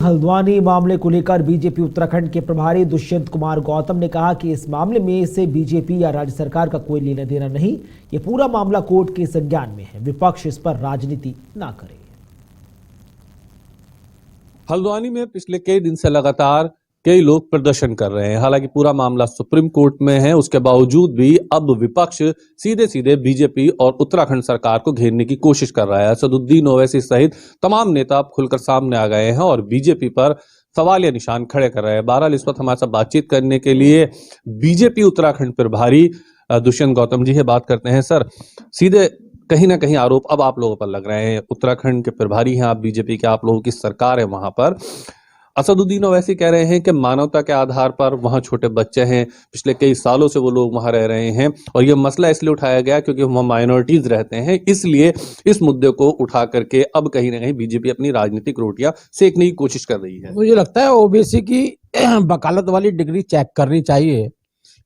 हल्द्वानी मामले को लेकर बीजेपी उत्तराखंड के प्रभारी दुष्यंत कुमार गौतम ने कहा कि इस मामले में से बीजेपी या राज्य सरकार का कोई लेना देना नहीं। ये पूरा मामला कोर्ट के संज्ञान में है, विपक्ष इस पर राजनीति ना करे। हल्द्वानी में पिछले कई दिन से लगातार कई लोग प्रदर्शन कर रहे हैं। हालांकि पूरा मामला सुप्रीम कोर्ट में है, उसके बावजूद भी अब विपक्ष सीधे सीधे बीजेपी और उत्तराखंड सरकार को घेरने की कोशिश कर रहा है। असदुद्दीन ओवैसी सहित तमाम नेता अब खुलकर सामने आ गए हैं और बीजेपी पर सवाल या निशान खड़े कर रहे हैं। बहरहाल इस वक्त हमारे साथ बातचीत करने के लिए बीजेपी उत्तराखंड प्रभारी दुष्यंत गौतम जी है। बात करते हैं सर, सीधे कहीं ना कहीं आरोप अब आप लोगों पर लग रहे हैं। उत्तराखंड के प्रभारी हैं आप बीजेपी के, आप लोगों की सरकार है वहां पर। असदुद्दीन ओवैसी कह रहे हैं कि मानवता के आधार पर वहां छोटे बच्चे हैं, पिछले कई सालों से वो लोग वहां रह रहे हैं और ये मसला इसलिए उठाया गया क्योंकि वहां माइनॉरिटीज रहते हैं, इसलिए इस मुद्दे को उठा करके अब कहीं ना कहीं बीजेपी अपनी राजनीतिक रोटियां सेकने की कोशिश कर रही है। मुझे लगता है ओबीसी की वकालत वाली डिग्री चेक करनी चाहिए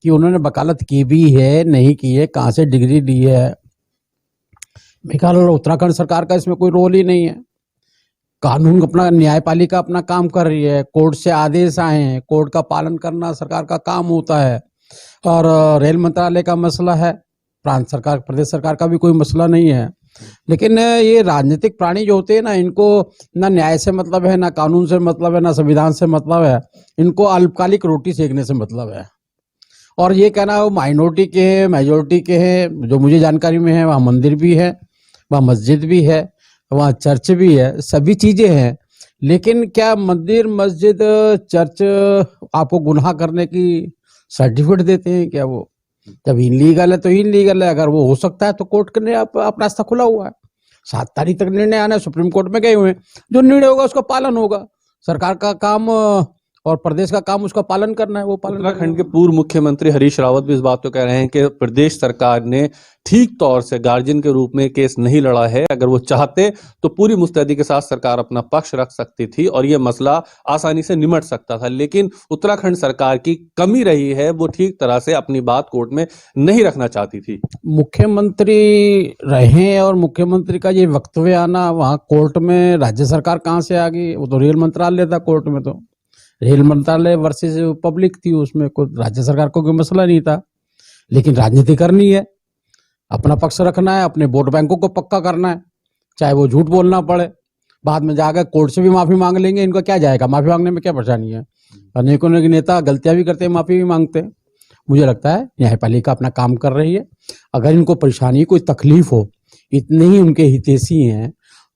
कि उन्होंने वकालत की भी है नहीं की है, कहाँ से डिग्री ली है। मेरे ख्याल उत्तराखंड सरकार का इसमें कोई रोल ही नहीं है। कानून अपना, न्यायपालिका अपना काम कर रही है, कोर्ट से आदेश आए हैं, कोर्ट का पालन करना सरकार का काम होता है। और रेल मंत्रालय का मसला है, प्रांत सरकार, प्रदेश सरकार का भी कोई मसला नहीं है। लेकिन ये राजनीतिक प्राणी जो होते हैं ना, इनको ना न्याय से मतलब है, ना कानून से मतलब है, ना संविधान से मतलब है। इनको अल्पकालिक रोटी सेकने से मतलब है। और ये कहना वो माइनॉरिटी के हैं, मेजोरिटी के हैं, जो मुझे जानकारी में है वहाँ मंदिर भी है, वहाँ मस्जिद भी है, वहाँ चर्च भी है, सभी चीजें हैं। लेकिन क्या मंदिर, मस्जिद, चर्च आपको गुनाह करने की सर्टिफिकेट देते हैं क्या? वो जब इनलीगल है तो इनलीगल है। अगर वो हो सकता है तो कोर्ट के लिए आप रास्ता खुला हुआ है। 7 तारीख तक निर्णय आना है, सुप्रीम कोर्ट में गए हुए हैं। जो निर्णय होगा उसका पालन होगा। सरकार का काम और प्रदेश का काम उसका पालन करना है, वो पालन। उत्तराखंड के पूर्व मुख्यमंत्री हरीश रावत भी इस बात को कह रहे हैं कि प्रदेश सरकार ने ठीक तौर से गार्जियन के रूप में केस नहीं लड़ा है। अगर वो चाहते तो पूरी मुस्तैदी के साथ सरकार अपना पक्ष रख सकती थी और ये मसला आसानी से निमट सकता था। लेकिन उत्तराखंड सरकार की कमी रही है, वो ठीक तरह से अपनी बात कोर्ट में नहीं रखना चाहती थी। मुख्यमंत्री रहे और मुख्यमंत्री का ये वक्तव्य आना वहाँ कोर्ट में, राज्य सरकार कहाँ से आ गई? वो तो रेल मंत्रालय था कोर्ट में, तो रेल मंत्रालय वर्सेस पब्लिक थी, उसमें कोई राज्य सरकार को कोई मसला नहीं था। लेकिन राजनीति करनी है, अपना पक्ष रखना है, अपने वोट बैंकों को पक्का करना है, चाहे वो झूठ बोलना पड़े। बाद में जाकर कोर्ट से भी माफी मांग लेंगे, इनका क्या जाएगा, माफी मांगने में क्या परेशानी है। अनेकों नेता गलतियां भी करते हैं, माफी भी मांगते हैं। मुझे लगता है न्यायपालिका अपना काम कर रही है। अगर इनको परेशानी, कोई तकलीफ हो, इतने ही उनके हितैषी हैं,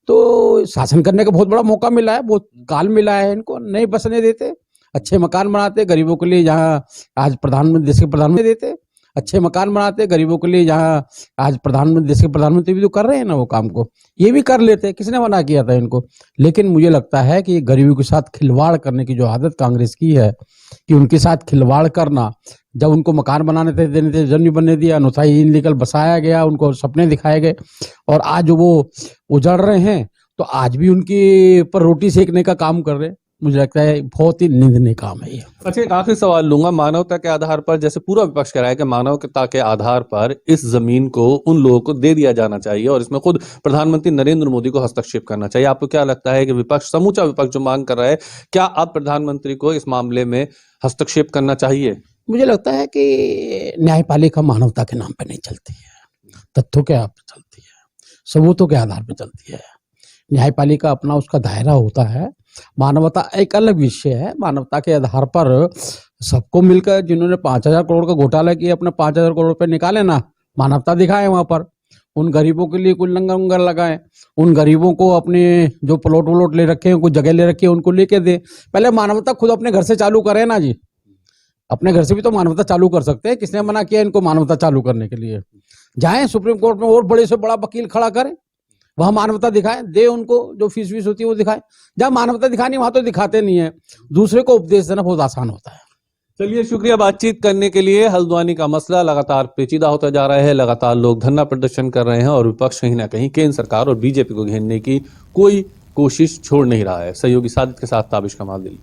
तो शासन करने का बहुत बड़ा मौका मिला है, बहुत काल मिला है। इनको नहीं बसने देते, अच्छे मकान बनाते गरीबों के लिए। जहाँ आज प्रधानमंत्री, देश के प्रधानमंत्री देते अच्छे मकान बनाते गरीबों के लिए, जहाँ आज प्रधानमंत्री, देश के प्रधानमंत्री भी तो कर रहे हैं ना वो काम को, ये भी कर लेते। किसने मना किया था इनको? लेकिन मुझे लगता है कि गरीबों के साथ खिलवाड़ करने की जो आदत कांग्रेस की है, कि उनके साथ खिलवाड़ करना, जब उनको मकान बनाने थे, देने थे, जमीन बनने दिया, अनोथा इनलीगल बसाया गया, उनको सपने दिखाए गए और आज वो उजड़ रहे हैं, तो आज भी उनके पर रोटी सेकने का काम कर रहे हैं। मुझे लगता है बहुत ही निंदनीय काम है ये। अच्छा, एक आखिरी सवाल लूंगा। मानवता के आधार पर, जैसे पूरा विपक्ष कह रहा है कि मानवता के आधार पर इस जमीन को उन लोगों को दे दिया जाना चाहिए और इसमें खुद प्रधानमंत्री नरेंद्र मोदी को हस्तक्षेप करना चाहिए, आपको क्या लगता है कि विपक्ष, समूचा विपक्ष जो मांग कर रहा है, क्या अब प्रधानमंत्री को इस मामले में हस्तक्षेप करना चाहिए? मुझे लगता है कि न्यायपालिका मानवता के नाम पर नहीं चलती है, तथ्यों के आधार पर चलती है, सबूतों के आधार पर चलती है। न्यायपालिका अपना उसका दायरा होता है। मानवता एक अलग विषय है। मानवता के आधार पर सबको मिलकर, जिन्होंने 5,000 करोड़ का घोटाला किया, अपने 5,000 करोड़ रुपए निकाले ना, मानवता दिखाए वहां पर। उन गरीबों के लिए कुछ लंगर उंगर लगाए, उन गरीबों को अपने जो प्लॉट व्लॉट ले रखे हैं, कुछ जगह ले रखी है, उनको लेके दे। पहले मानवता खुद अपने घर से चालू करे ना जी, अपने घर से भी तो मानवता चालू कर सकते हैं। किसने मना किया इनको मानवता चालू करने के लिए? जाए सुप्रीम कोर्ट में और बड़े से बड़ा वकील खड़ा करें, वहां मानवता दिखाएं, दे उनको जो फीस होती है वो दिखाएं। जहां मानवता दिखानी वहां तो दिखाते नहीं है। दूसरे को उपदेश देना बहुत आसान होता है। चलिए, शुक्रिया बातचीत करने के लिए। हल्द्वानी का मसला लगातार पेचीदा होता जा रहा है, लगातार लोग धरना प्रदर्शन कर रहे हैं और विपक्ष कहीं ना कहीं केंद्र सरकार और बीजेपी को घेरने की कोई कोशिश छोड़ नहीं रहा है। सहयोगी सादिक के साथ ताबिश कमाल, दिल्ली।